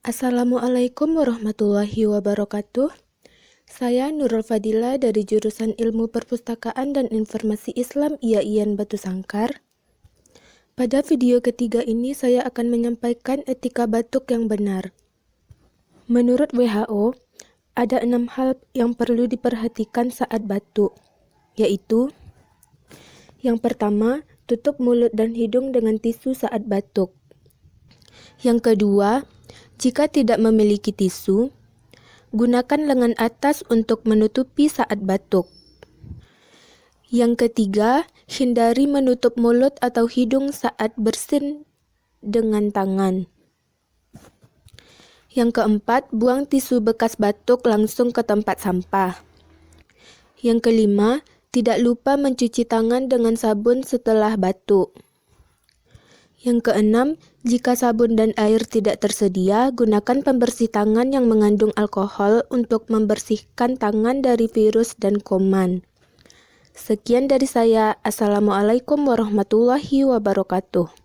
Assalamualaikum warahmatullahi wabarakatuh. Saya Nurul Fadila dari jurusan Ilmu Perpustakaan dan Informasi Islam IAIN Batu Sangkar. Pada video ketiga ini saya akan menyampaikan etika batuk yang benar. Menurut WHO, ada 6 hal yang perlu diperhatikan saat batuk, yaitu: yang pertama, tutup mulut dan hidung dengan tisu saat batuk. Yang kedua, jika tidak memiliki tisu, gunakan lengan atas untuk menutupi saat batuk. Yang ketiga, hindari menutup mulut atau hidung saat bersin dengan tangan. Yang keempat, buang tisu bekas batuk langsung ke tempat sampah. Yang kelima, tidak lupa mencuci tangan dengan sabun setelah batuk. Yang keenam, jika sabun dan air tidak tersedia, gunakan pembersih tangan yang mengandung alkohol untuk membersihkan tangan dari virus dan kuman. Sekian dari saya. Assalamualaikum warahmatullahi wabarakatuh.